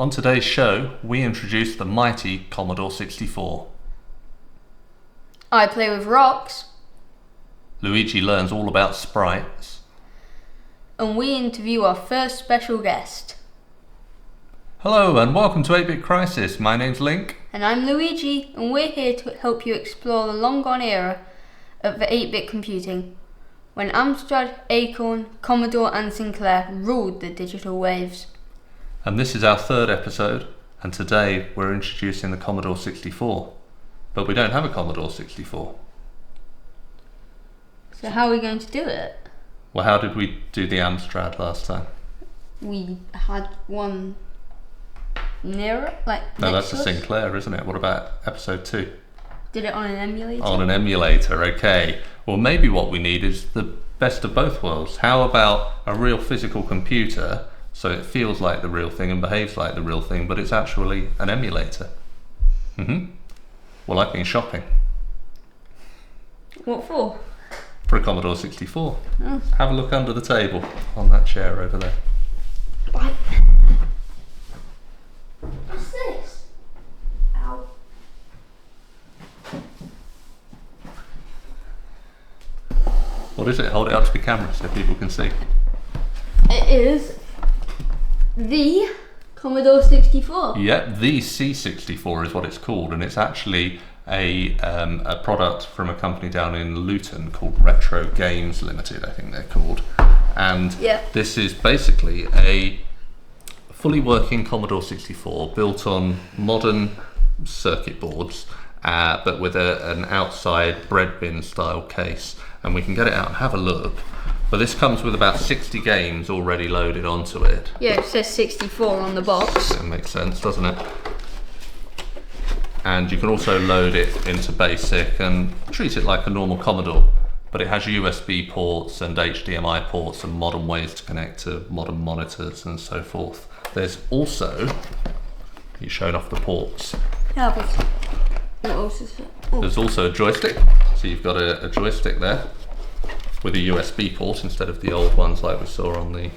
On today's show, we introduce the mighty Commodore 64. I play with rocks. Luigi learns all about sprites. And we interview our first special guest. Hello and welcome to 8-Bit Crisis. My name's Link. And I'm Luigi, and we're here to help you explore the long-gone era of the 8-bit computing, when Amstrad, Acorn, Commodore and Sinclair ruled the digital waves. And this is our third episode, and today we're introducing the Commodore 64. But we don't have a Commodore 64. So how are we going to do it? Well, how did we do the Amstrad last time? We had one nearer, No, that's next a to us. Sinclair, isn't it? What about episode 2? Did it on an emulator? On an emulator, okay. Well, maybe what we need is the best of both worlds. How about a real physical computer, so it feels like the real thing and behaves like the real thing, but it's actually an emulator? Well, I've been shopping What for? for a Commodore 64. Oh. Have a look under the table on that chair over there. Right. What's this? Ow. What is it? Hold it up to the camera so people can see. It is the Commodore 64. Yeah, the C64 is what it's called, and it's actually a product from a company down in Luton called Retro Games Limited, I think they're called. And This is basically a fully working Commodore 64 built on modern circuit boards, but with an outside bread bin style case. And we can get it out and have a look. But this comes with about 60 games already loaded onto it. Yeah, it says 64 on the box. That makes sense, doesn't it? And you can also load it into BASIC and treat it like a normal Commodore. But it has USB ports and HDMI ports and modern ways to connect to modern monitors and so forth. There's also, you showed off the ports. Yeah, but what else is it? Oh. There's also a joystick. So you've got a joystick there with a USB port instead of the old ones like we saw on the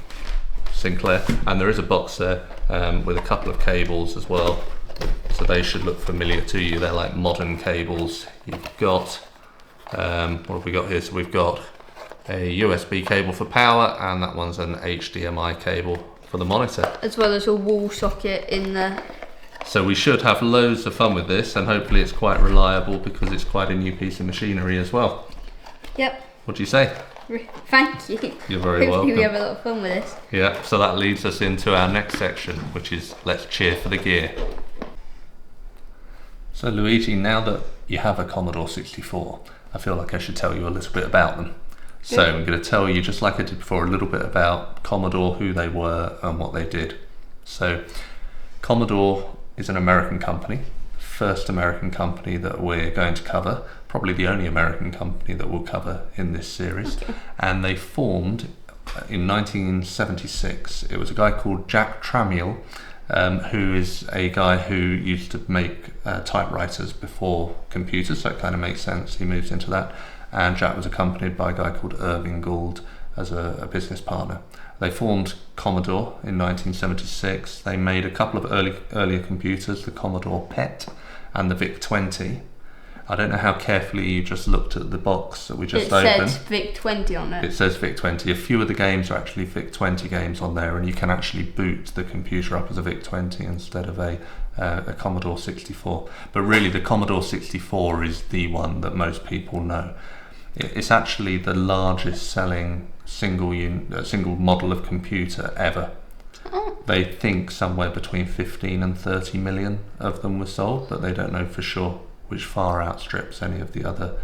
Sinclair. And there is a box there with a couple of cables as well. So they should look familiar to you. They're like modern cables. You've got, what have we got here? So we've got a USB cable for power, and that one's an HDMI cable for the monitor. As well as a wall socket in there. So we should have loads of fun with this, and hopefully it's quite reliable because it's quite a new piece of machinery as well. Yep. What do you say? Thank you. You're very welcome. Hopefully we have a lot of fun with this. Yeah, so that leads us into our next section, which is Let's Cheer for the Gear. So Luigi, now that you have a Commodore 64, I feel like I should tell you a little bit about them. So I'm going to tell you, just like I did before, a little bit about Commodore, who they were and what they did. So Commodore is an American company, first American company that we're going to cover, probably the only American company that we'll cover in this series. Okay. And they formed in 1976. It was a guy called Jack Tramiel, who is a guy who used to make typewriters before computers, so it kind of makes sense he moved into that. And Jack was accompanied by a guy called Irving Gould as a business partner. They formed Commodore in 1976. They made a couple of earlier computers, the Commodore PET and the VIC-20. I don't know how carefully you just looked at the box that we just opened. It says VIC-20 on it. It says VIC-20. A few of the games are actually VIC-20 games on there, and you can actually boot the computer up as a VIC-20 instead of a Commodore 64. But really the Commodore 64 is the one that most people know. It's actually the largest selling single model of computer ever. They think somewhere between 15 and 30 million of them were sold, but they don't know for sure, which far outstrips any of the other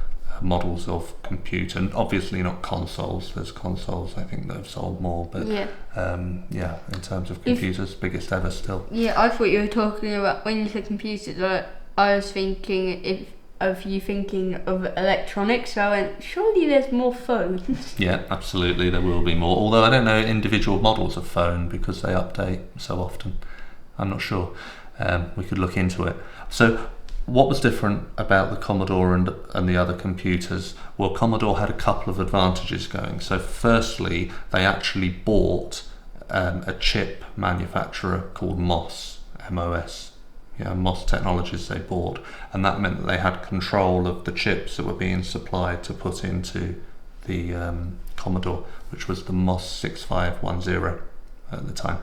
models of computer. And obviously not consoles. There's consoles I think that have sold more, but in terms of computers, biggest ever still. Yeah, I thought you were talking about, when you said computers, I was thinking of you thinking of electronics, so I went, surely there's more phones. Yeah, absolutely, there will be more. Although I don't know individual models of phone because they update so often. I'm not sure. We could look into it. So what was different about the Commodore and the other computers? Well, Commodore had a couple of advantages going. So firstly, they actually bought a chip manufacturer called MOS, MOS. Yeah, MOS Technologies they bought, and that meant that they had control of the chips that were being supplied to put into the Commodore, which was the MOS 6510 at the time.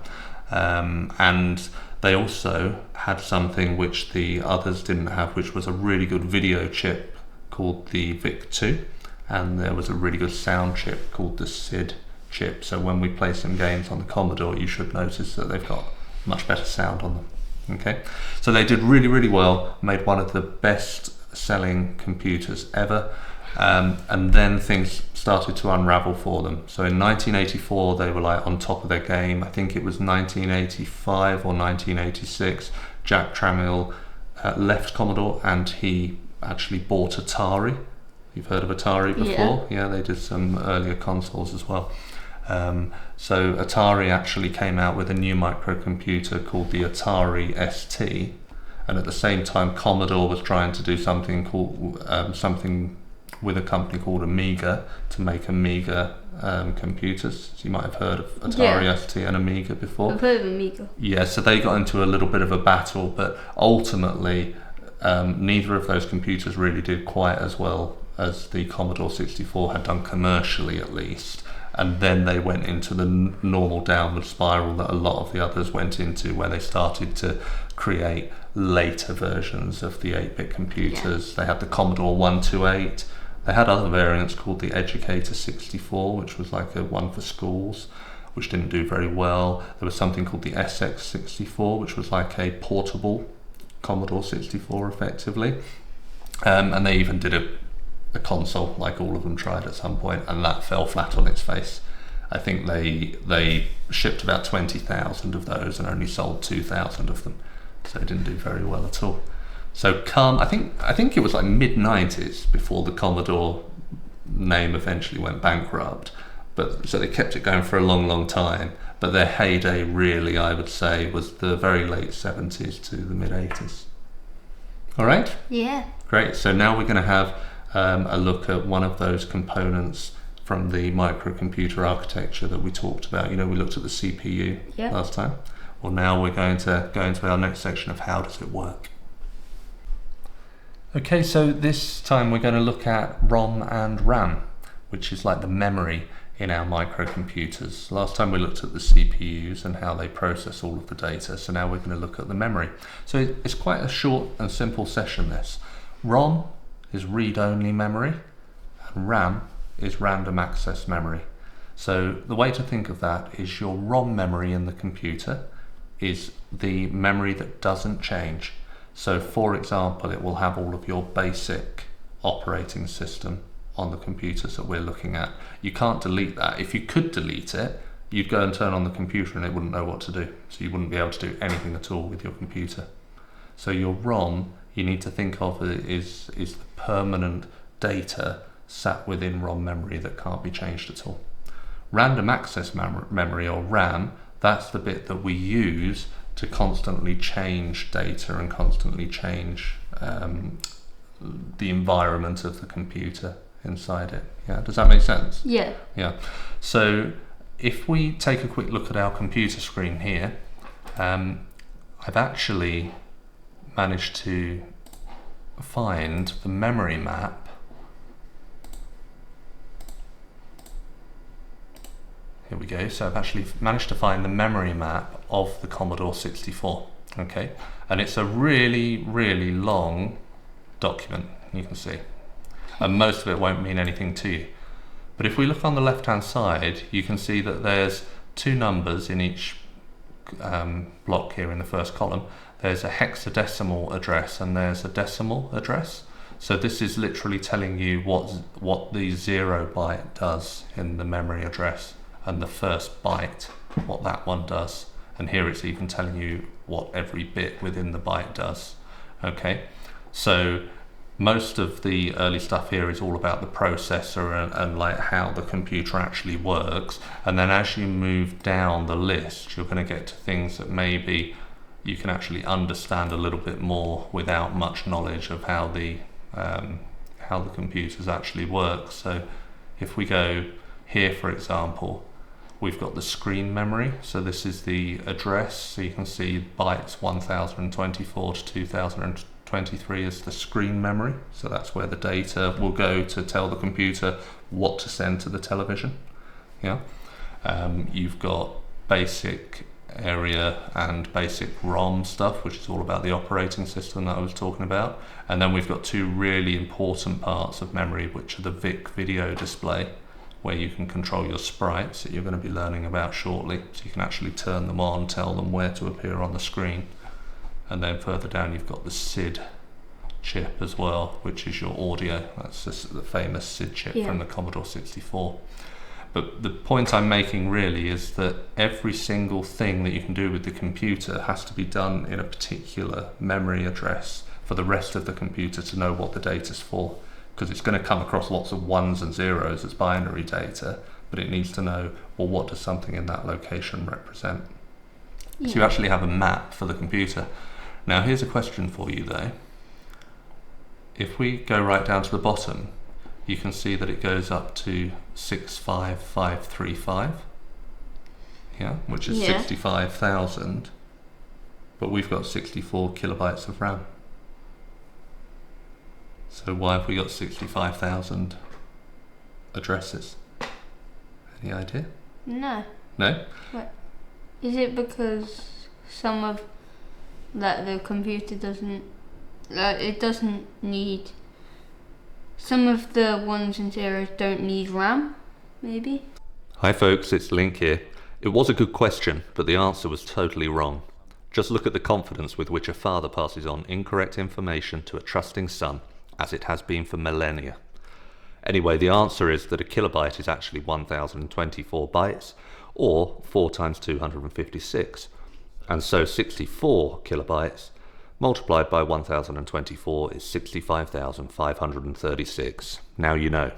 And they also had something which the others didn't have, which was a really good video chip called the VIC-2, and there was a really good sound chip called the SID chip. So when we play some games on the Commodore, you should notice that they've got much better sound on them. Okay, so they did really, really well, made one of the best selling computers ever, and then things started to unravel for them. So in 1984 they were like on top of their game. I think it was 1985 or 1986 Jack Tramiel left Commodore and he actually bought Atari. You've heard of Atari before? Yeah, they did some earlier consoles as well. So Atari actually came out with a new microcomputer called the Atari ST, and at the same time Commodore was trying to do something called something with a company called Amiga to make Amiga computers. So you might have heard of Atari ST and Amiga before. I've heard of Amiga. Yeah, so they got into a little bit of a battle, but ultimately neither of those computers really did quite as well as the Commodore 64 had done commercially, at least. And then they went into the normal downward spiral that a lot of the others went into, where they started to create later versions of the 8-bit computers. They had the Commodore 128. They had other variants called the Educator 64, which was like a one for schools, which didn't do very well. There was something called the SX 64, which was like a portable Commodore 64 effectively. And they even did a console, like all of them tried at some point, and that fell flat on its face. I think they shipped about 20,000 of those and only sold 2,000 of them, so it didn't do very well at all. So I think it was like mid-90s before the Commodore name eventually went bankrupt, but so they kept it going for a long time, but their heyday really, I would say, was the very late 70s to the mid-80s. All right? Yeah. Great, so now we're going to have a look at one of those components from the microcomputer architecture that we talked about. You know, we looked at the CPU last time. Well, now we're going to go into our next section of how does it work. Okay, so this time we're going to look at ROM and RAM, which is like the memory in our microcomputers. Last time we looked at the CPUs and how they process all of the data, so now we're going to look at the memory. So it's quite a short and simple session, this. ROM is read-only memory, and RAM is random access memory. So the way to think of that is your ROM memory in the computer is the memory that doesn't change. So for example, it will have all of your basic operating system on the computers that we're looking at. You can't delete that. If you could delete it, you'd go and turn on the computer and it wouldn't know what to do. So you wouldn't be able to do anything at all with your computer. So your ROM, you need to think of it is the permanent data sat within ROM memory that can't be changed at all. Random access memory, or RAM, that's the bit that we use to constantly change data and constantly change the environment of the computer inside it. Yeah, does that make sense? Yeah. Yeah. So if we take a quick look at our computer screen here, I've actually managed to find the memory map. Here we go. So I've actually managed to find the memory map of the Commodore 64. Okay, and it's a really, really long document, you can see, and most of it won't mean anything to you. But if we look on the left hand side, you can see that there's two numbers in each block here in the first column. There's a hexadecimal address and there's a decimal address. So this is literally telling you what the 0 byte does in the memory address, and the first byte, what that one does. And here it's even telling you what every bit within the byte does. Okay, so most of the early stuff here is all about the processor and like how the computer actually works. And then as you move down the list, you're going to get to things that maybe you can actually understand a little bit more without much knowledge of how the computers actually work. So if we go here, for example, We've got the screen memory, so this is the address, so you can see bytes 1024 to 2023 is the screen memory, so that's where the data will go to tell the computer what to send to the television. Yeah. You've got basic area and basic ROM stuff, which is all about the operating system that I was talking about, and then we've got two really important parts of memory, which are the VIC video display, where you can control your sprites that you're going to be learning about shortly, so you can actually turn them on, tell them where to appear on the screen. And then further down you've got the SID chip as well, which is your audio. That's the famous SID chip from the Commodore 64. But the point I'm making really is that every single thing that you can do with the computer has to be done in a particular memory address for the rest of the computer to know what the data's for. Because it's going to come across lots of ones and zeros as binary data, but it needs to know, well, what does something in that location represent? So you actually have a map for the computer. Now here's a question for you though. If we go right down to the bottom, you can see that it goes up to 65535, which is 65,000, but we've got 64 kilobytes of RAM. So why have we got 65,000 addresses? Any idea? No. No? What? Is it because some of the computer doesn't, it doesn't need, some of the ones and zeros don't need RAM, maybe? Hi folks, it's Link here. It was a good question, but the answer was totally wrong. Just look at the confidence with which a father passes on incorrect information to a trusting son, as it has been for millennia. Anyway, the answer is that a kilobyte is actually 1024 bytes, or 4 times 256. And so 64 kilobytes multiplied by 1024 is 65,536. Now you know.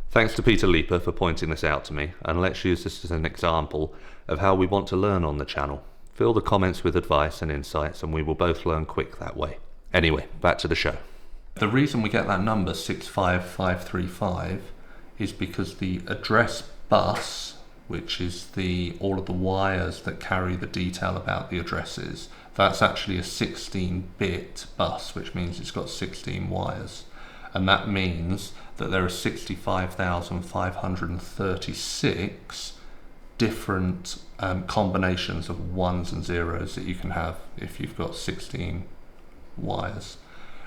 Thanks to Peter Liepa for pointing this out to me, and let's use this as an example of how we want to learn on the channel. Fill the comments with advice and insights, and we will both learn quick that way. Anyway, back to the show. The reason we get that number 65535 is because the address bus, which is all of the wires that carry the detail about the addresses, that's actually a 16-bit bus, which means it's got 16 wires. And that means that there are 65,536 different combinations of ones and zeros that you can have if you've got 16 wires.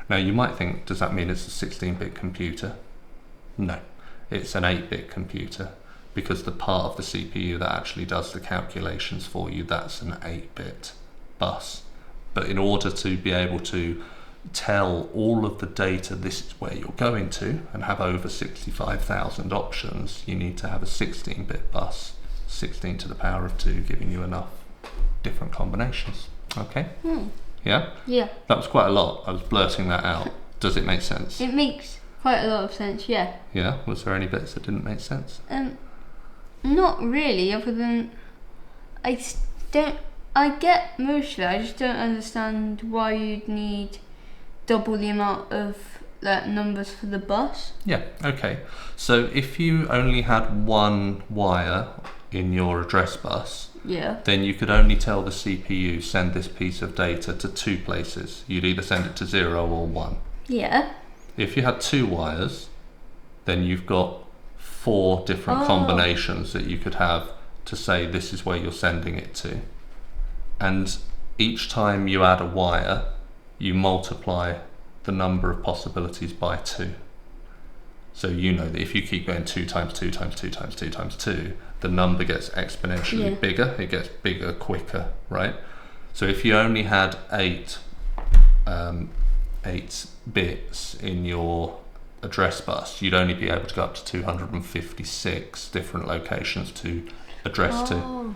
Now you might think, does that mean it's a 16-bit computer? No, it's an 8-bit computer, because the part of the CPU that actually does the calculations for you, that's an 8-bit bus. But in order to be able to tell all of the data, this is where you're going to, and have over 65,000 options, you need to have a 16-bit bus, 16 to the power of 2, giving you enough different combinations. Okay? Yeah? Yeah. That was quite a lot. I was blurting that out. Does it make sense? It makes quite a lot of sense, yeah. Yeah? Was there any bits that didn't make sense? Not really, other than I get most of it, I just don't understand why you'd need double the amount of numbers for the bus. Yeah, okay. So if you only had one wire in your address bus, then you could only tell the CPU, send this piece of data to 2 places. You'd either send it to 0 or 1. Yeah. If you had 2 wires, then you've got 4 different combinations that you could have to say this is where you're sending it to. And each time you add a wire, you multiply the number of possibilities by 2. So you know that if you keep going 2 times 2 times 2 times 2 times 2, the number gets exponentially bigger. It gets bigger quicker, right? So if you only had 8 bits in your address bus, you'd only be able to go up to 256 different locations to address to.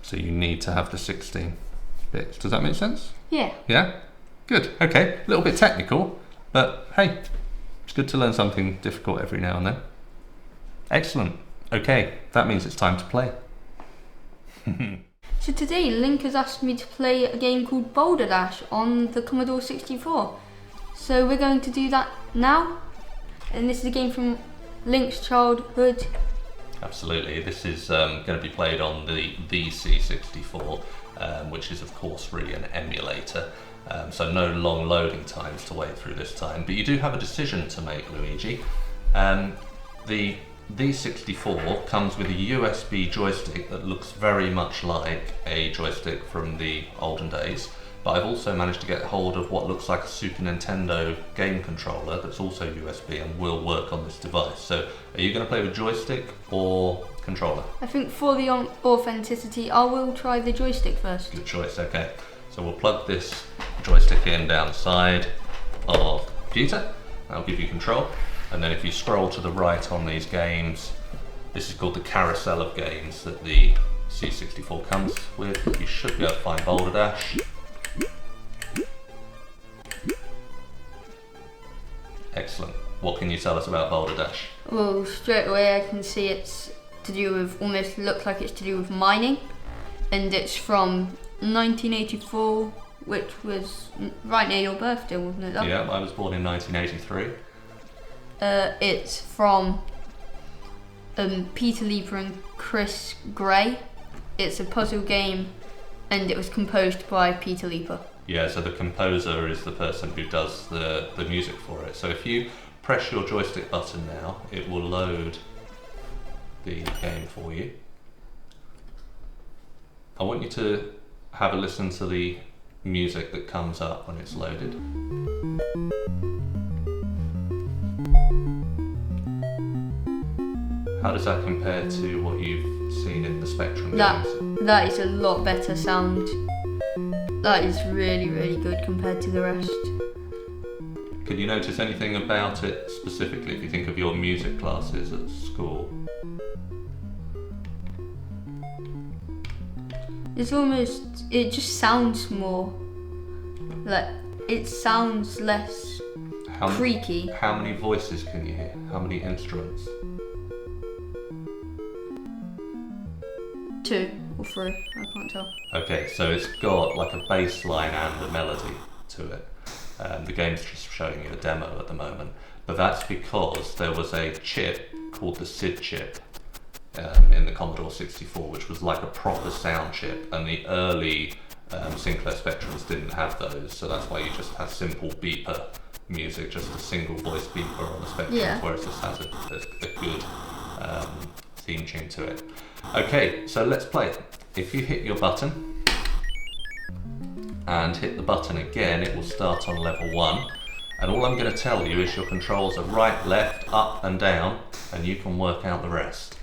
So you need to have the 16 bits. Does that make sense? Yeah. Yeah? Good. Okay. A little bit technical, but hey, it's good to learn something difficult every now and then. Excellent. Okay, that means it's time to play. So today, Link has asked me to play a game called Boulderdash on the Commodore 64. So we're going to do that now. And this is a game from Link's childhood. Absolutely. This is going to be played on the C64, which is of course really an emulator. So no long loading times to wait through this time. But you do have a decision to make, Luigi. The D64 comes with a USB joystick that looks very much like a joystick from the olden days. But I've also managed to get hold of what looks like a Super Nintendo game controller that's also USB and will work on this device. So are you going to play with joystick or controller? I think for the authenticity, I will try the joystick first. Good choice, okay. So we'll plug this joystick in down the side of the computer. That'll give you control. And then if you scroll to the right on these games, this is called the carousel of games that the C64 comes with. You should be able to find Boulderdash. Excellent. What can you tell us about Boulderdash? Well, straight away I can see it's to do with, almost looks like it's to do with mining. And it's from 1984, which was right near your birthday, wasn't it? Yeah, I was born in 1983. It's from Peter Liepa and Chris Gray. It's a puzzle game and it was composed by Peter Liepa. Yeah, so the composer is the person who does the music for it. So if you press your joystick button now, it will load the game for you. I want you to have a listen to the music that comes up when it's loaded. How does that compare to what you've seen in the Spectrum games? That is a lot better sound. That is really, really good compared to the rest. Can you notice anything about it specifically if you think of your music classes at school? It's almost, it just sounds more, like, it sounds less creaky. How many voices can you hear? How many instruments? 2 or 3, I can't tell. Okay, so it's got like a bass line and a melody to it. The game's just showing you a demo at the moment, but that's because there was a chip called the SID chip in the Commodore 64, which was like a proper sound chip, and the early Sinclair Spectrums didn't have those, so that's why you just had simple beeper music, just a single voice beeper on the Spectrums, whereas this has a good theme tune to it. Okay, so let's play. If you hit your button and hit the button again, it will start on level 1. And all I'm going to tell you is your controls are right, left, up and down, and you can work out the rest.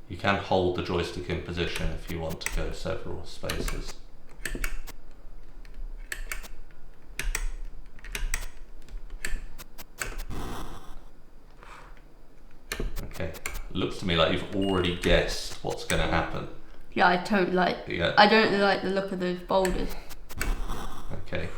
You can hold the joystick in position if you want to go several spaces. Okay, looks to me like you've already guessed what's going to happen. Yeah, I don't like the look of those boulders. Okay.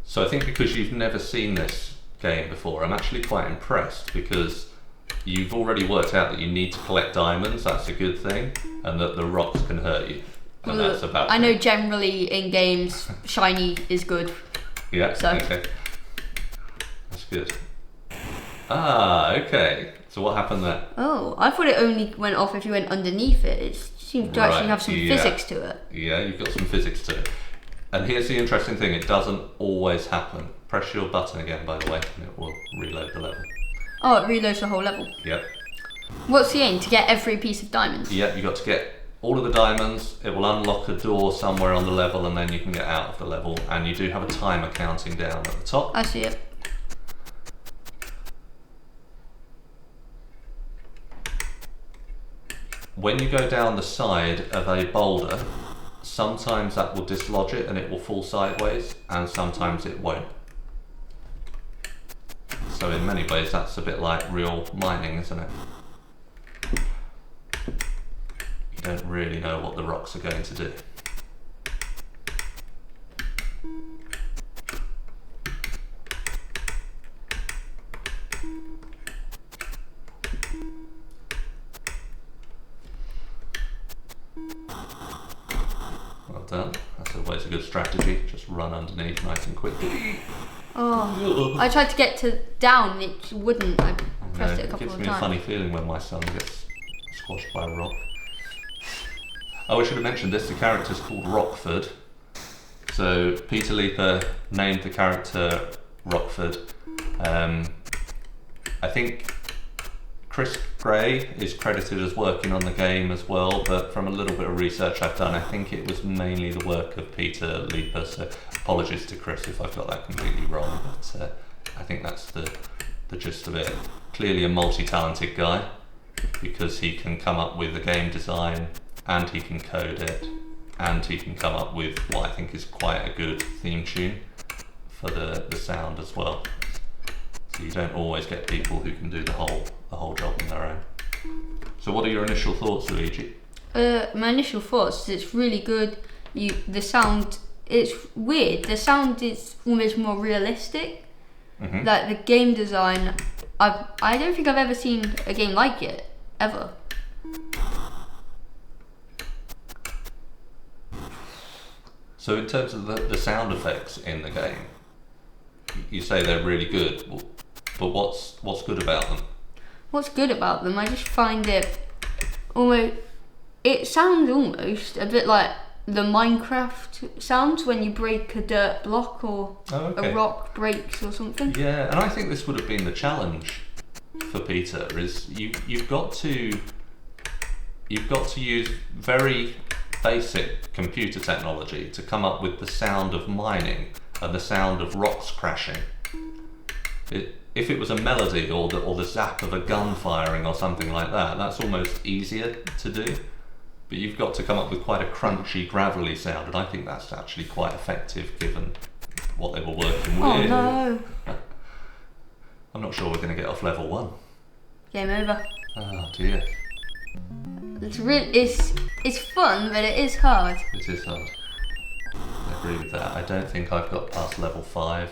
So I think because you've never seen this game before, I'm actually quite impressed, because you've already worked out that you need to collect diamonds, that's a good thing, and that the rocks can hurt you. And that's about I know generally in games, shiny is good. Yeah, so. Okay. That's good. Ah, okay. So what happened there? Oh, I thought it only went off if you went underneath it. It seemed to actually have some physics to it. Yeah, you've got some physics to it. And here's the interesting thing, it doesn't always happen. Press your button again, by the way, and it will reload the level. Oh, it reloads the whole level? Yep. What's the aim? To get every piece of diamonds? Yep, you've got to get all of the diamonds, it will unlock a door somewhere on the level, and then you can get out of the level, and you do have a timer counting down at the top. I see it. When you go down the side of a boulder, sometimes that will dislodge it and it will fall sideways, and sometimes it won't. So in many ways that's a bit like real mining, isn't it? You don't really know what the rocks are going to do. Well done. That's always a good strategy. Just run underneath nice and quickly. Oh, I tried to get to down, it wouldn't. I pressed it a couple gives of me times. a funny feeling when my son gets squashed by a rock. Oh, I should have mentioned this. The character's called Rockford. So Peter Liepa named the character Rockford. I think Chris Gray is credited as working on the game as well, but from a little bit of research I've done, I think it was mainly the work of Peter Liepa, so apologies to Chris if I've got that completely wrong, but I think that's the gist of it. Clearly a multi-talented guy, because he can come up with a game design, and he can code it, and he can come up with what I think is quite a good theme tune for the sound as well. So you don't always get people who can do the whole job on their own. So what are your initial thoughts, Luigi? My initial thoughts is it's really good. The sound, it's weird. The sound is almost more realistic. Mm-hmm. Like the game design, I don't think I've ever seen a game like it ever. So in terms of the sound effects in the game, you say they're really good, but what's good about them? What's good about them? I just find it almost. It sounds almost a bit like the Minecraft sounds when you break a dirt block or a rock breaks or something. Yeah, and I think this would have been the challenge for Peter. Is you've got to use very basic computer technology to come up with the sound of mining and the sound of rocks crashing. If it was a melody or the zap of a gun firing or something like that, that's almost easier to do. But you've got to come up with quite a crunchy, gravelly sound, and I think that's actually quite effective given what they were working with. Oh no! I'm not sure we're going to get off level 1. Game over. Oh dear. It's fun, but it is hard. It is hard. I agree with that. I don't think I've got past level 5,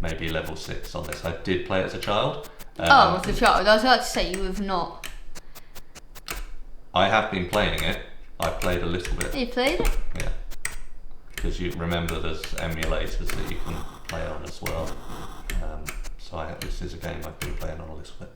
maybe level 6 on this. I did play it as a child. As a child. I was about to say you have not. I have been playing it. I played a little bit. You played it? Yeah. Because you remember there's emulators that you can play on as well. This is a game I've been playing on a little bit.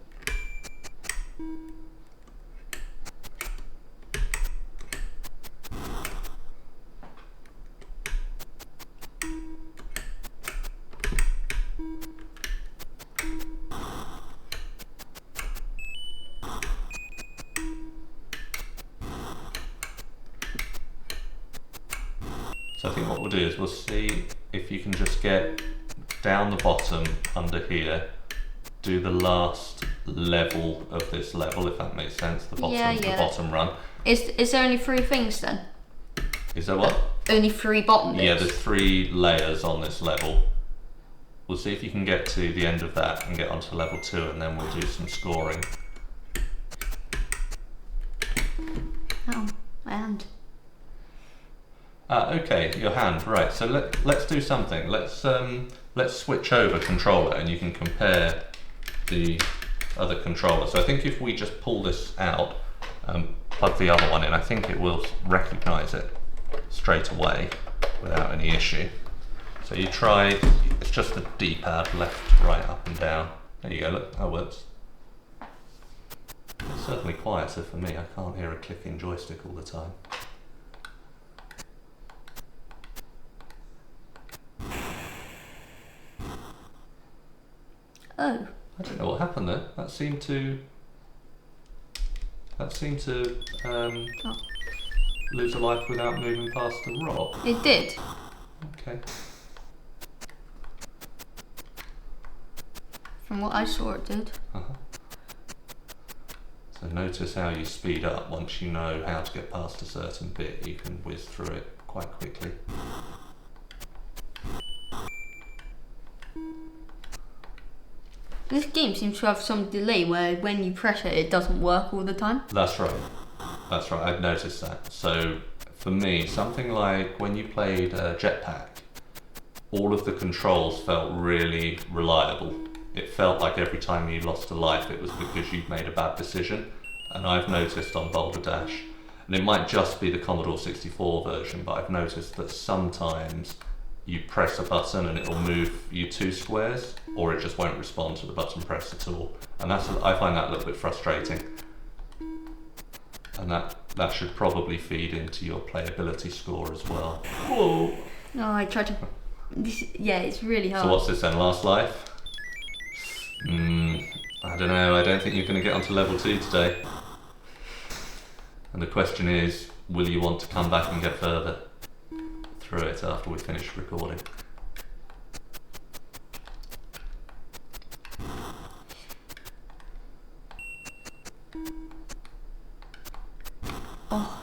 So I think what we'll do is we'll see if you can just get down the bottom under here, do the last level of this level, if that makes sense, the bottom run. Is there only 3 things then? Is there what? Only 3 bottom bits? Yeah, there's 3 layers on this level. We'll see if you can get to the end of that and get onto level 2, and then we'll do some scoring. Oh, my hand. Okay, your hand, right. So let's do something. Let's switch over controller and you can compare the other controller. So I think if we just pull this out and plug the other one in, I think it will recognise it straight away without any issue. So you try, it's just the D-pad, left, right, up and down. There you go, look, that works. It's certainly quieter for me. I can't hear a clicking joystick all the time. Oh. I don't know what happened there. That seemed to lose a life without moving past the rock. It did. Okay. From what I saw, it did. Uh-huh. So notice how you speed up. Once you know how to get past a certain bit, you can whiz through it quite quickly. This game seems to have some delay where when you press it, it doesn't work all the time. That's right. That's right. I've noticed that. So for me, something like when you played Jetpack, all of the controls felt really reliable. It felt like every time you lost a life, it was because you'd made a bad decision. And I've noticed on Boulderdash, and it might just be the Commodore 64 version, but I've noticed that sometimes you press a button and it'll move you 2 squares, or it just won't respond to the button press at all. And I find that a little bit frustrating. And that should probably feed into your playability score as well. Whoa! No, I tried to... it's really hard. So what's this then, last life? I don't know, I don't think you're going to get onto level 2 today. And the question is, will you want to come back and get further through it after we finish recording? Oh.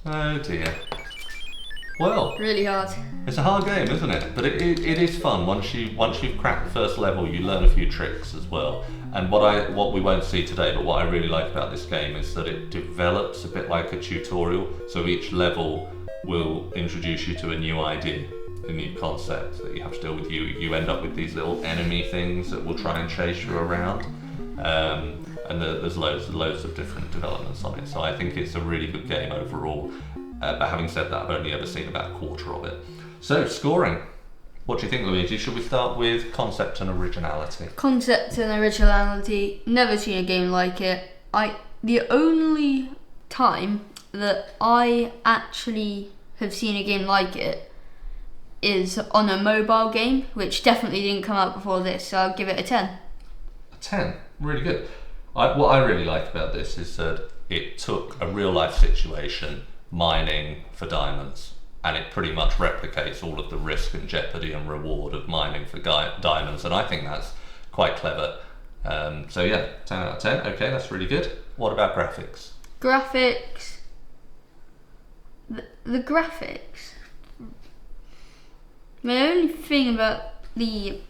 Oh dear. Well, Really hard. it's a hard game, isn't it? But it is fun. Once you've cracked the first level, you learn a few tricks as well. And what we won't see today, but what I really like about this game is that it develops a bit like a tutorial. So each level will introduce you to a new idea, a new concept that you have to deal with. You end up with these little enemy things that will try and chase you around. And there's loads of different developments on it. So I think it's a really good game overall. But having said that, I've only ever seen about a quarter of it. So, scoring. What do you think, Luigi? Should we start with concept and originality? Concept and originality. Never seen a game like it. The only time that I actually have seen a game like it is on a mobile game, which definitely didn't come out before this, so I'll give it a 10. A 10. Really good. What I really like about this is that it took a real life situation, mining for diamonds, and it pretty much replicates all of the risk and jeopardy and reward of mining for diamonds, and I think that's quite clever. So yeah, 10 out of 10. Okay, that's really good. What about graphics? Graphics. The graphics. My only thing about the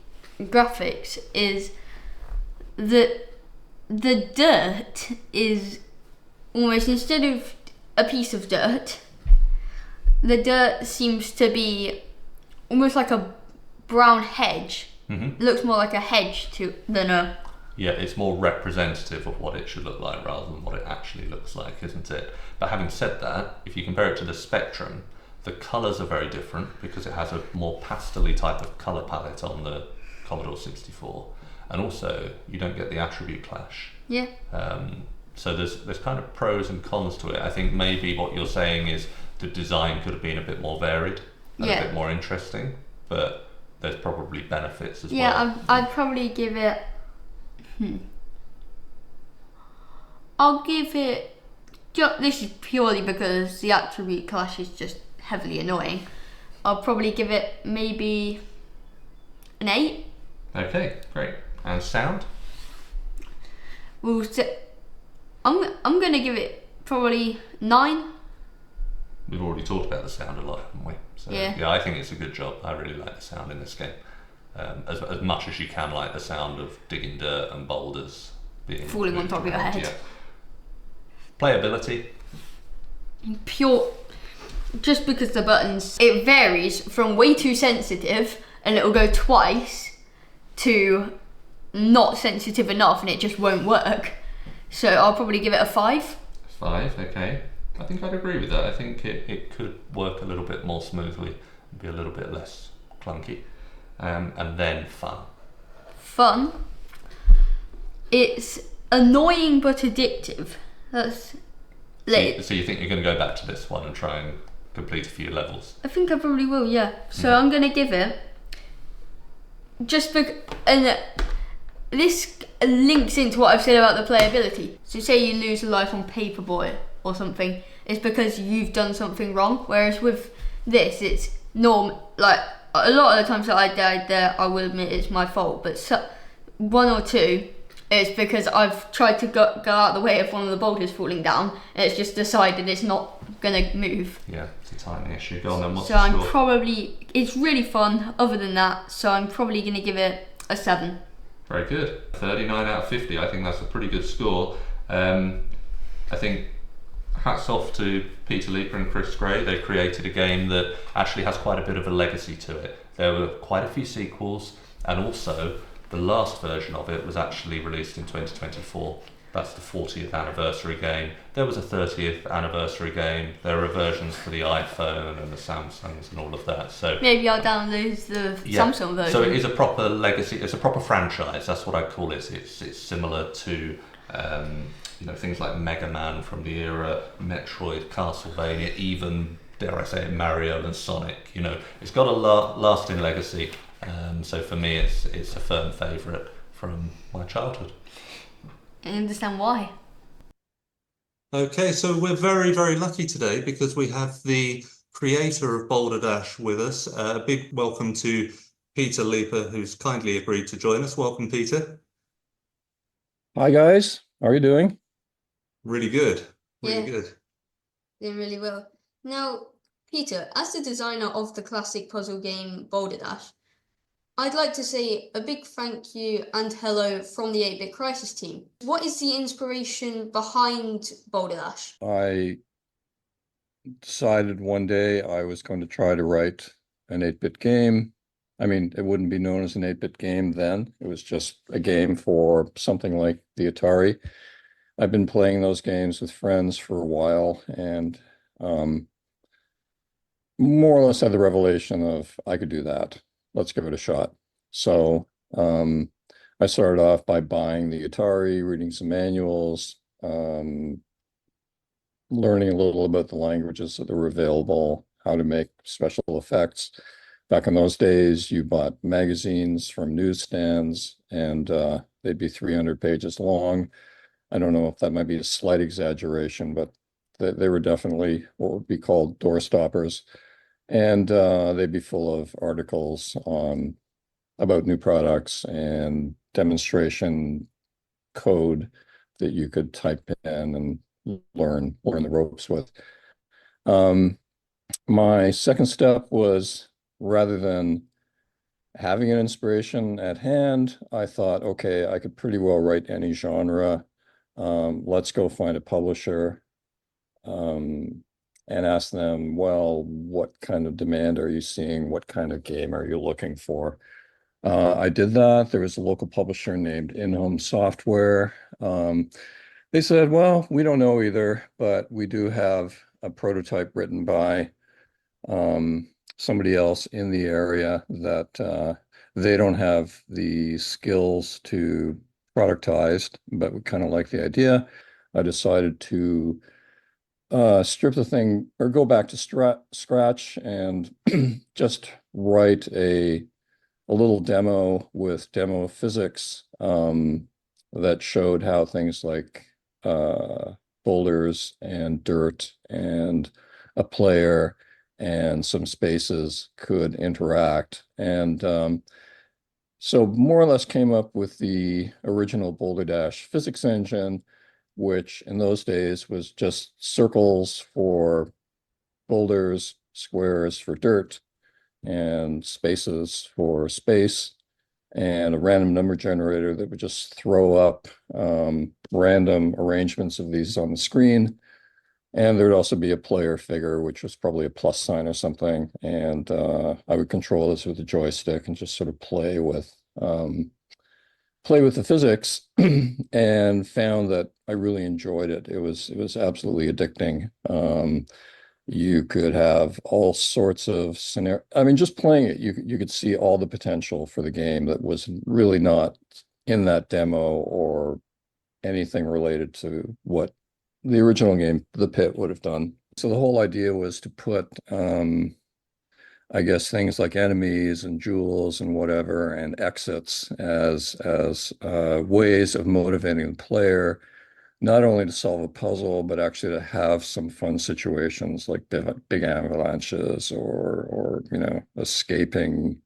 graphics is that the dirt is almost, instead of a piece of dirt, the dirt seems to be almost like a brown hedge. It looks more like a hedge than a... Yeah, it's more representative of what it should look like rather than what it actually looks like, isn't it? But having said that, if you compare it to the Spectrum, the colours are very different because it has a more pastel-y type of colour palette on the Commodore 64. And also, you don't get the attribute clash. Yeah. So there's kind of pros and cons to it. I think maybe what you're saying is the design could have been a bit more varied and a bit more interesting, but there's probably benefits as well. Yeah, I'd probably give it... I'll give it... This is purely because the attribute clash is just heavily annoying. I'll probably give it maybe an 8. Okay, great. And sound? Well, I'm going to give it probably 9. We've already talked about the sound a lot, haven't we? So, yeah, I think it's a good job. I really like the sound in this game. As much as you can like the sound of digging dirt and boulders being falling on top of your head. Yeah. Playability? Pure... Just because the buttons... It varies from way too sensitive and it'll go twice to not sensitive enough and it just won't work. So I'll probably give it a 5. 5, okay. I think I'd agree with that. I think it could work a little bit more smoothly, be a little bit less clunky. And then fun. Fun? It's annoying but addictive. That's... So you think you're going to go back to this one and try and complete a few levels? I think I probably will, yeah. So I'm going to give it... Just because... And this links into what I've said about the playability. So say you lose a life on Paperboy or something, it's because you've done something wrong. Whereas with this, it's like a lot of the times that I died there, I will admit it's my fault. But one or two, it's because I've tried to go out of the way of one of the boulders falling down, and it's just decided it's not going to move. Yeah, it's a tiny issue. Go on then, what's so the I'm score? it's really fun other than that, so I'm probably going to give it a 7. Very good. 39 out of 50. I think that's a pretty good score. I think hats off to Peter Liepa and Chris Gray. They created a game that actually has quite a bit of a legacy to it. There were quite a few sequels, and also the last version of it was actually released in 2024. That's the 40th anniversary game. There was a 30th anniversary game. There are versions for the iPhone and the Samsungs and all of that. So maybe I'll download the Samsung version. So it is a proper legacy. It's a proper franchise. That's what I call it. It's similar to things like Mega Man from the era, Metroid, Castlevania, even dare I say it, Mario and Sonic. It's got a lasting legacy. So for me, it's a firm favourite from my childhood. I understand why. Okay, so we're very, very lucky today because we have the creator of Boulderdash with us. A big welcome to Peter Liepa, who's kindly agreed to join us. Welcome, Peter. Hi, guys. How are you doing? Really good. Really Yeah. good. Doing really well. Now, Peter, as the designer of the classic puzzle game Boulderdash, I'd like to say a big thank you and hello from the 8-Bit Crisis team. What is the inspiration behind Boulderdash? I decided one day I was going to try to write an 8-bit game. I mean, it wouldn't be known as an 8-bit game then. It was just a game for something like the Atari. I've been playing those games with friends for a while, and more or less had the revelation of I could do that. Let's give it a shot. So I started off by buying the Atari, reading some manuals, learning a little about the languages that were available, how to make special effects. Back in those days, you bought magazines from newsstands, and they'd be 300 pages long. I don't know if that might be a slight exaggeration, but they were definitely what would be called door stoppers. And they'd be full of articles about new products and demonstration code that you could type in and learn the ropes with. My second step was, rather than having an inspiration at hand, I thought, okay, I could pretty well write any genre. Let's go find a publisher and ask them, well, what kind of demand are you seeing? What kind of game are you looking for? I did that. There was a local publisher named In-Home Software. They said, well, we don't know either, but we do have a prototype written by somebody else in the area that they don't have the skills to productize, but we kind of like the idea. I decided to strip the thing or go back to scratch and just write a little demo with demo physics that showed how things like boulders and dirt and a player and some spaces could interact. And so more or less came up with the original Boulderdash physics engine, which in those days was just circles for boulders, squares for dirt, and spaces for space, and a random number generator that would just throw up random arrangements of these on the screen. And there would also be a player figure, which was probably a plus sign or something. And I would control this with a joystick and just sort of play with the physics and found that I really enjoyed it. It was absolutely addicting. You could have all sorts of scenarios. I mean, just playing it, you could see all the potential for the game that was really not in that demo or anything related to what the original game, The Pit, would have done. So the whole idea was to put a I guess things like enemies and jewels and whatever and exits as ways of motivating the player, not only to solve a puzzle, but actually to have some fun situations like big avalanches or escaping,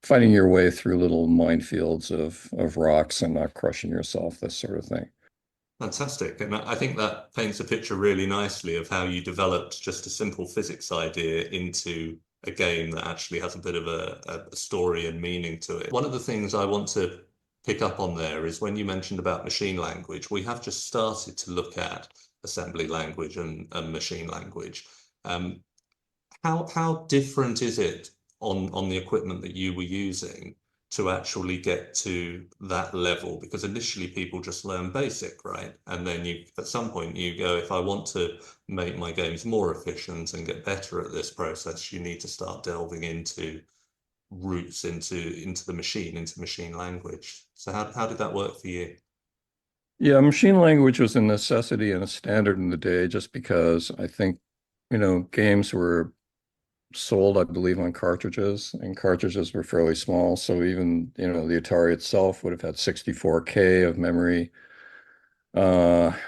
finding your way through little minefields of rocks and not crushing yourself, this sort of thing. Fantastic. And I think that paints a picture really nicely of how you developed just a simple physics idea into a game that actually has a bit of a story and meaning to it. One of the things I want to pick up on there is when you mentioned about machine language, we have just started to look at assembly language and machine language. Um, how different is it on the equipment that you were using to actually get to that level? Because initially people just learn basic, right? And then you at some point you go, if I want to make my games more efficient and get better at this process, you need to start delving into roots into the machine, into machine language. So how did that work for you? Yeah, machine language was a necessity and a standard in the day just because I think, games were sold, I believe, on cartridges, and cartridges were fairly small. So even, the Atari itself would have had 64K of memory,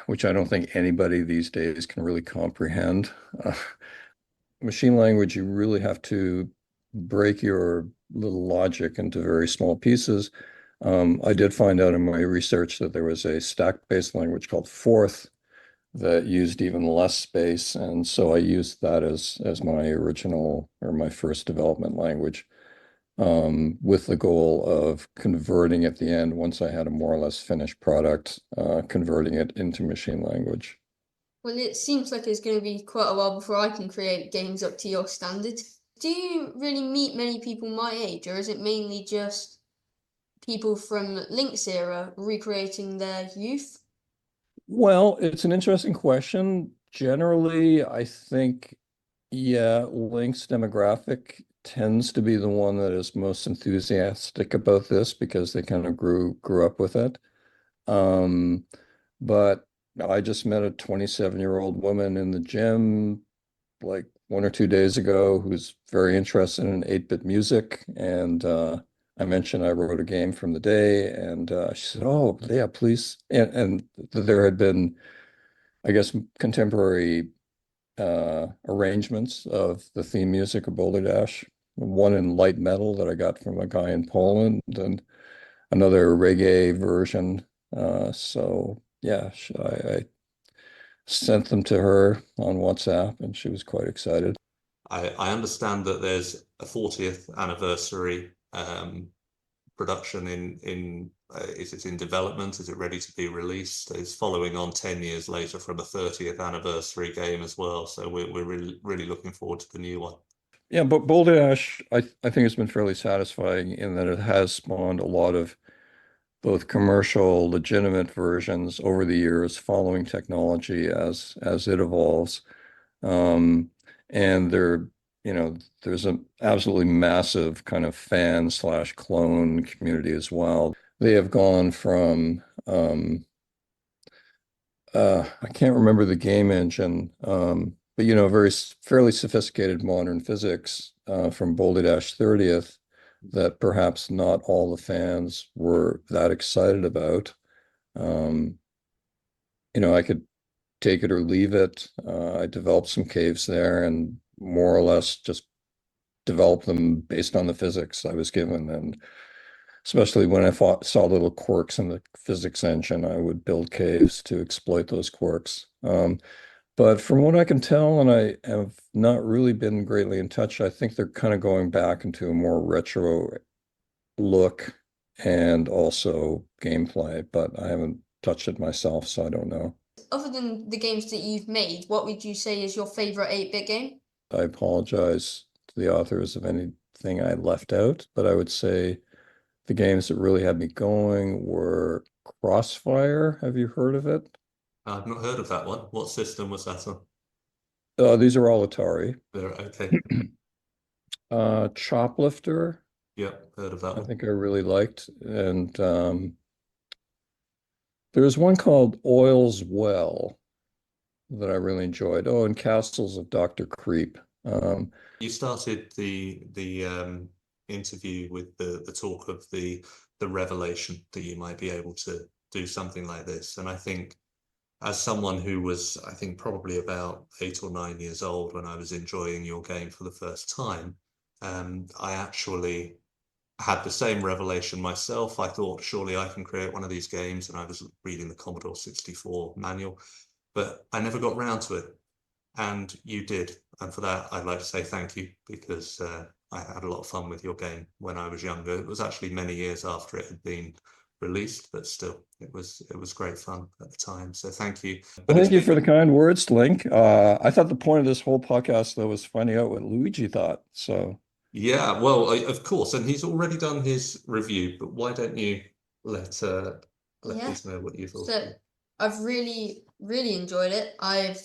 which I don't think anybody these days can really comprehend. Uh, Machine language, you really have to break your little logic into very small pieces. I did find out in my research that there was a stack-based language called Forth that used even less space, and so I used that as my original or my first development language, with the goal of converting at the end, once I had a more or less finished product, converting it into machine language. Well, it seems like it's going to be quite a while before I can create games up to your standard. Do you really meet many people my age, or is it mainly just people from Link's era recreating their youth? Well, it's an interesting question. Generally, I think, yeah, Link's demographic tends to be the one that is most enthusiastic about this because they kind of grew up with it. Um, but I just met a 27-year-old woman in the gym like 1 or 2 days ago who's very interested in 8-bit music. And I mentioned I wrote a game from the day, and she said, "Oh, yeah, please." And there had been, I guess, contemporary arrangements of the theme music of Boulder Dash. One in light metal that I got from a guy in Poland, and another reggae version. So yeah, I sent them to her on WhatsApp, and she was quite excited. I understand that there's a 40th anniversary production is it in development? Is it ready to be released? It's following on 10 years later from a 30th anniversary game as well. So we're really looking forward to the new one. Yeah, but Boulderdash, I think it's been fairly satisfying in that it has spawned a lot of both commercial, legitimate versions over the years, following technology as it evolves. Um, and there's an absolutely massive kind of fan slash clone community as well. They have gone from I can't remember the game engine, but fairly sophisticated modern physics from Boulder Dash 30th that perhaps not all the fans were that excited about. Um, I could take it or leave it. I developed some caves there and more or less just developed them based on the physics I was given. And especially when saw little quirks in the physics engine, I would build caves to exploit those quirks. But from what I can tell, and I have not really been greatly in touch, I think they're kind of going back into a more retro look and also gameplay, but I haven't touched it myself, so I don't know. Other than the games that you've made, what would you say is your favorite 8-bit game? I apologize to the authors of anything I left out, but I would say the games that really had me going were Crossfire. Have you heard of it? I've not heard of that one. What system was that on? These are all Atari. Okay. Choplifter, Yep, heard of that I one. think I really liked. And there's one called Oil's Well that I really enjoyed. Oh, and Castles of Dr. Creep. You started the interview with the talk of the revelation that you might be able to do something like this, and I think as someone who was, I think, probably about 8 or 9 years old when I was enjoying your game for the first time, I actually had the same revelation myself. I thought, surely I can create one of these games, and I was reading the Commodore 64 manual, but I never got round to it. And you did. And for that, I'd like to say thank you, because I had a lot of fun with your game when I was younger. It was actually many years after it had been released, but still, it was great fun at the time. So thank you. But Thank you for the kind words, Link. I thought the point of this whole podcast, though, was finding out what Luigi thought. So yeah, well, of course, and he's already done his review. But why don't you let us know what you thought? So I've really enjoyed it. I've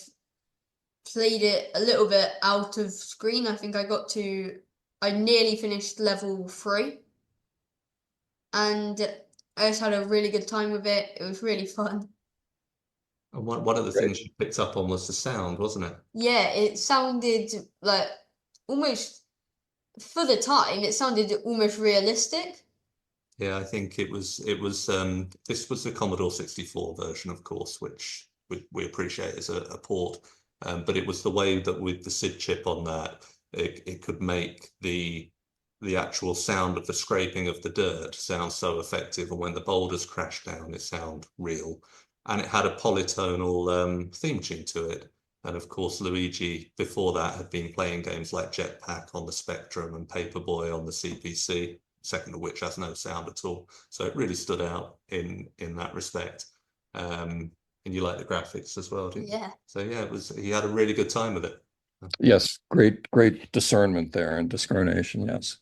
played it a little bit out of screen. I think I nearly finished level 3, and I just had a really good time with it. It was really fun. And one of the things you picked up on was the sound, wasn't it? Yeah, it sounded like almost, for the time, it sounded almost realistic. Yeah, I think this was the Commodore 64 version, of course, which we appreciate as a port. But it was the way that with the SID chip on that, it could make the actual sound of the scraping of the dirt sound so effective, and when the boulders crashed down, it sound real. And it had a polytonal theme tune to it. And of course, Luigi before that had been playing games like Jetpack on the Spectrum and Paperboy on the CPC, second of which has no sound at all. So it really stood out in that respect. And you like the graphics as well, didn't you? Yeah. So yeah, he had a really good time with it. yes, great discernment there and discrimination. Yes.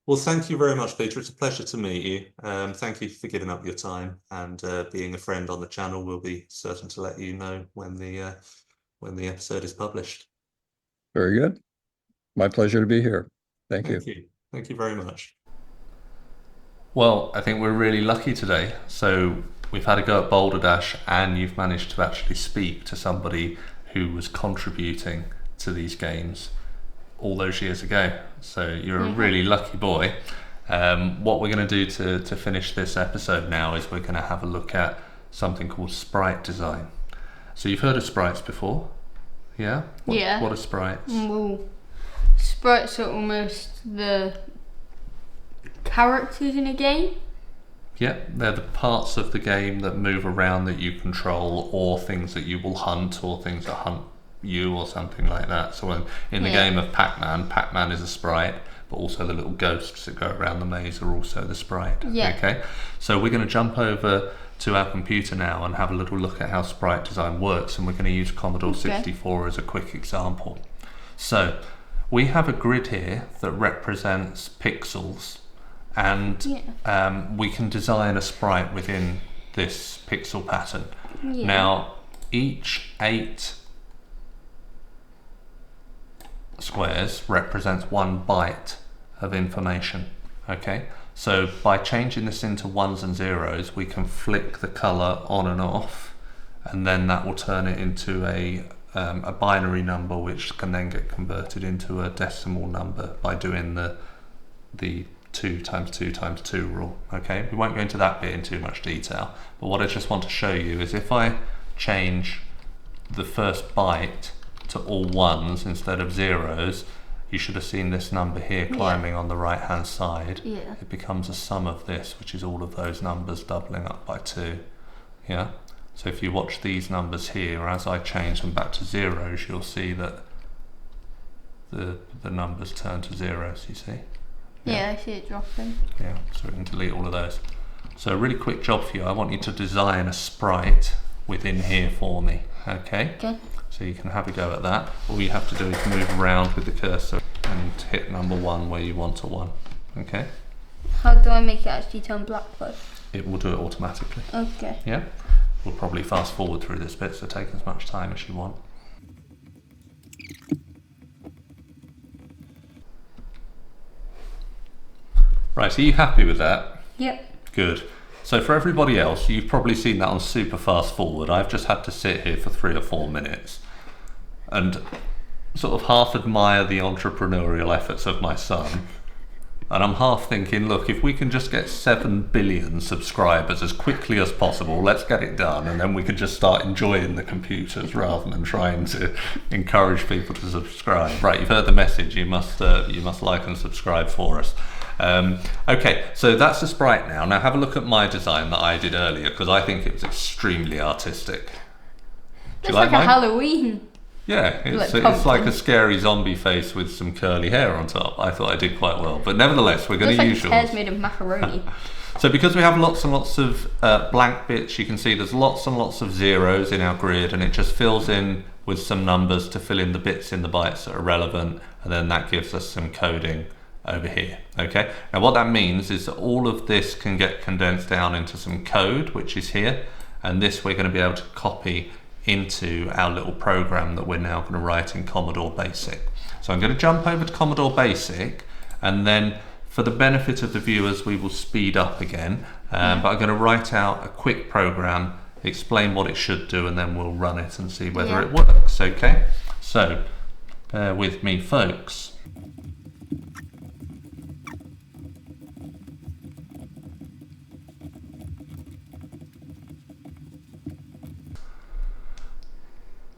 Well, thank you very much, Peter. It's a pleasure to meet you. Thank you for giving up your time and being a friend on the channel. We'll be certain to let you know when the episode is published. Very good. My pleasure to be here. Thank you. Thank you very much. Well, I think we're really lucky today. So we've had a go at Boulderdash, and you've managed to actually speak to somebody who was contributing to these games all those years ago. So you're a really lucky boy. What we're going to do to finish this episode now is we're going to have a look at something called sprite design. So you've heard of sprites before? Yeah? Yeah. What are sprites? Well, sprites are almost the characters in a game. Yeah, they're the parts of the game that move around that you control, or things that you will hunt, or things that hunt you, or something like that. So in the game of Pac-Man is a sprite, but also the little ghosts that go around the maze are also the sprite. Yeah. Okay, so we're going to jump over to our computer now and have a little look at how sprite design works, and we're going to use Commodore 64 as a quick example. So we have a grid here that represents pixels, and we can design a sprite within this pixel pattern. Now each 8 squares represents 1 byte of information. Okay, so by changing this into 1s and 0s, we can flick the color on and off, and then that will turn it into a binary number, which can then get converted into a decimal number by doing the 2 times 2 times 2 rule. Okay, we won't go into that bit in too much detail, but what I just want to show you is if I change the first byte to all 1s instead of 0s, you should have seen this number here climbing on the right hand side. It becomes a sum of this, which is all of those numbers doubling up by 2. Yeah, so if you watch these numbers here, as I change them back to 0s, you'll see that the numbers turn to 0s, you see? Yeah, I see it dropping. Yeah, so we can delete all of those. So a really quick job for you. I want you to design a sprite within here for me. Okay? Okay. So you can have a go at that. All you have to do is move around with the cursor and hit number 1 where you want a 1. Okay? How do I make it actually turn black though? It will do it automatically. Okay. Yeah? We'll probably fast forward through this bit, so take as much time as you want. Right, are you happy with that? Yep. Good. So for everybody else, you've probably seen that on super fast forward. I've just had to sit here for 3 or 4 minutes. And sort of half admire the entrepreneurial efforts of my son, and I'm half thinking, look, if we can just get 7 billion subscribers as quickly as possible, let's get it done, and then we could just start enjoying the computers rather than trying to encourage people to subscribe. Right, you've heard the message. You must like and subscribe for us. Okay, so that's the sprite now. Now have a look at my design that I did earlier, because I think it was extremely artistic. Do It's you like like a mine? Halloween. Yeah, it's pumpkin. like a scary zombie face with some curly hair on top. I thought I did quite well, but nevertheless, we're going Looks to like use his hair's yours. made of macaroni. So because we have lots and lots of blank bits, you can see there's lots and lots of zeros in our grid, and it just fills in with some numbers to fill in the bits in the bytes that are relevant, and then that gives us some coding over here. Okay, now what that means is that all of this can get condensed down into some code, which is here, and this we're going to be able to copy into our little program that we're now going to write in Commodore Basic. So I'm going to jump over to Commodore Basic, and then for the benefit of the viewers we will speed up again, but I'm going to write out a quick program, explain what it should do, and then we'll run it and see whether it works. Okay, so bear with me folks.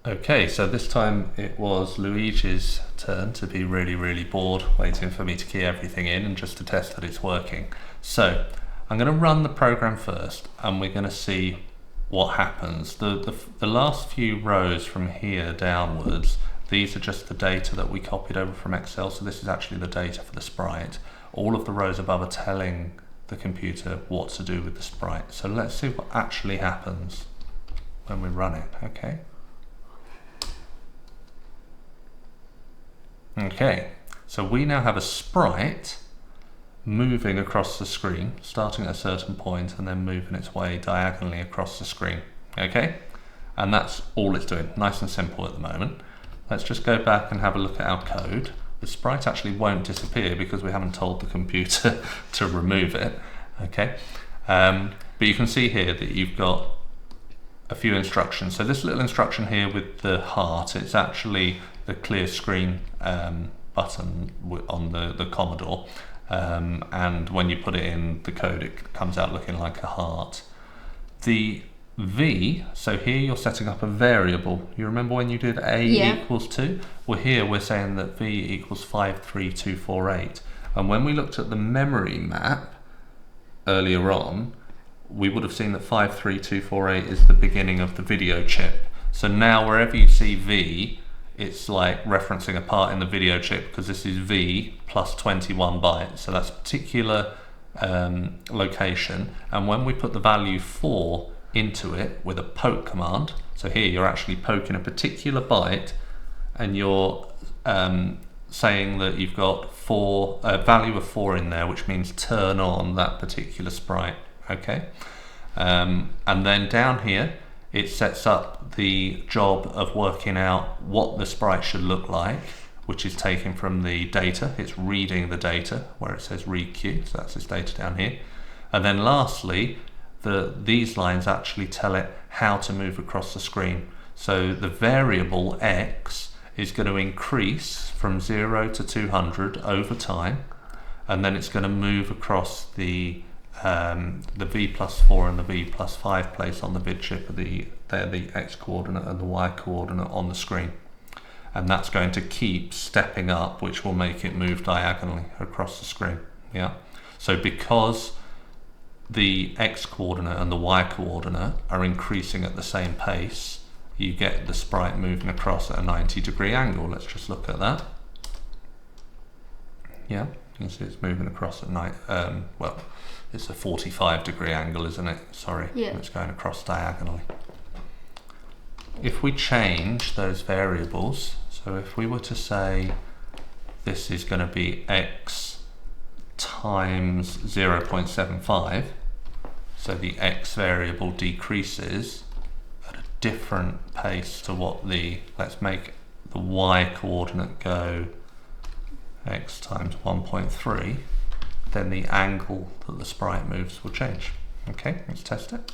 Okay, so this time it was Luigi's turn to be really bored, waiting for me to key everything in and just to test that it's working. So I'm going to run the program first, and we're going to see what happens. The last few rows from here downwards, these are just the data that we copied over from Excel, so this is actually the data for the sprite. All of the rows above are telling the computer what to do with the sprite. So let's see what actually happens when we run it, okay? Okay, so we now have a sprite moving across the screen, starting at a certain point and then moving its way diagonally across the screen. Okay, and that's all it's doing. Nice and simple at the moment. Let's just go back and have a look at our code. The sprite actually won't disappear because we haven't told the computer to remove it. Okay, but you can see here that you've got a few instructions. So this little instruction here with the heart, it's actually the clear screen button on the Commodore, and when you put it in the code it comes out looking like a heart. The V, so here you're setting up a variable. You remember when you did A equals 2? Well, here we're saying that V equals 53248, and when we looked at the memory map earlier on, we would have seen that 53248 is the beginning of the video chip. So now wherever you see V, it's like referencing a part in the video chip, because this is V plus 21 bytes. So that's a particular location. And when we put the value 4 into it with a poke command, so here you're actually poking a particular byte, and you're saying that you've got a value of 4 in there, which means turn on that particular sprite. Okay, and then down here it sets up the job of working out what the sprite should look like, which is taken from the data. It's reading the data where it says read queue, so that's this data down here. And then lastly, these lines actually tell it how to move across the screen. So the variable x is going to increase from 0 to 200 over time, and then it's going to move across the V plus 4 and the V plus 5 place on the vid chip are the x coordinate and the y coordinate on the screen, and that's going to keep stepping up, which will make it move diagonally across the screen. Yeah, so because the x coordinate and the y coordinate are increasing at the same pace, you get the sprite moving across at a 90-degree angle. Let's just look at that. Yeah, you can see it's moving across at well, it's a 45-degree angle, isn't it? Sorry, yeah. It's going across diagonally. If we change those variables, so if we were to say this is going to be x times 0.75, so the x variable decreases at a different pace to what let's make the y coordinate go x times 1.3, then the angle that the sprite moves will change. Okay, let's test it.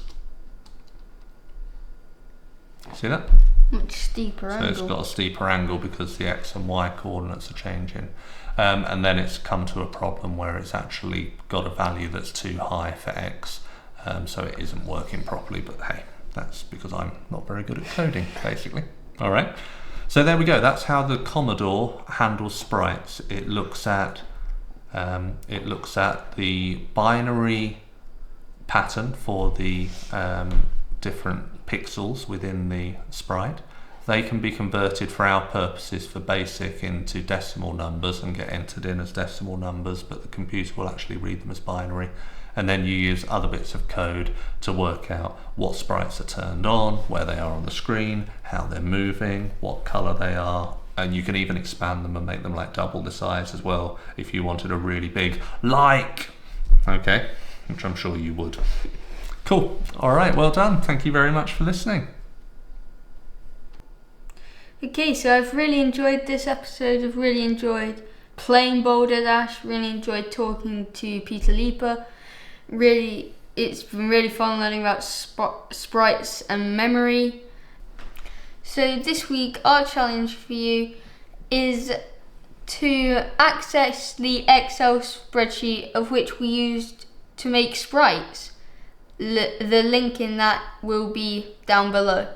See that? Much steeper So angle. it's got a steeper angle because the X and Y coordinates are changing. And then it's come to a problem where it's actually got a value that's too high for X. So it isn't working properly, but hey, that's because I'm not very good at coding, basically. All right. So there we go. That's how the Commodore handles sprites. It looks at the binary pattern for the different pixels within the sprite. They can be converted for our purposes for BASIC into decimal numbers and get entered in as decimal numbers, but the computer will actually read them as binary. And then you use other bits of code to work out what sprites are turned on, where they are on the screen, how they're moving, what color they are, and you can even expand them and make them like double the size as well if you wanted a really big okay, which I'm sure you would. Cool. All right, well done. Thank you very much for listening. Okay, so I've really enjoyed this episode. I've really enjoyed playing Boulderdash. Really enjoyed talking to Peter Liepa. Really, it's been really fun learning about sprites and memory. So this week, our challenge for you is to access the Excel spreadsheet of which we used to make sprites. The link in that will be down below.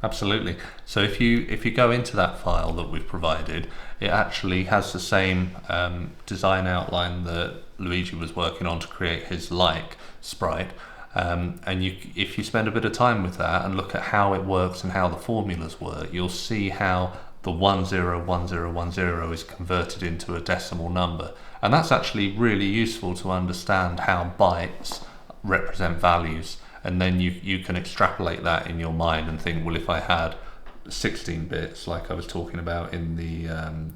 Absolutely. So if you go into that file that we've provided, it actually has the same design outline that Luigi was working on to create his sprite. And if you spend a bit of time with that and look at how it works and how the formulas work, you'll see how the 101010 is converted into a decimal number. And that's actually really useful to understand how bytes represent values. And then you can extrapolate that in your mind and think, well, if I had 16 bits, like I was talking about in the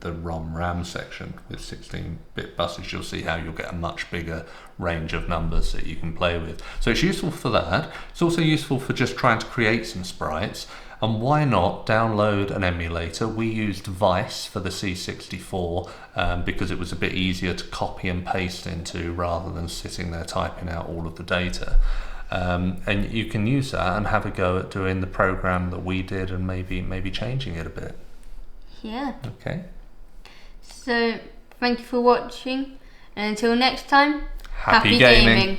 ROM-RAM section with 16-bit buses, you'll see how you'll get a much bigger range of numbers that you can play with. So it's useful for that. It's also useful for just trying to create some sprites. And why not download an emulator? We used Vice for the C64 because it was a bit easier to copy and paste into rather than sitting there typing out all of the data. And you can use that and have a go at doing the program that we did and maybe changing it a bit. Yeah. Okay. So thank you for watching, and until next time, Happy gaming.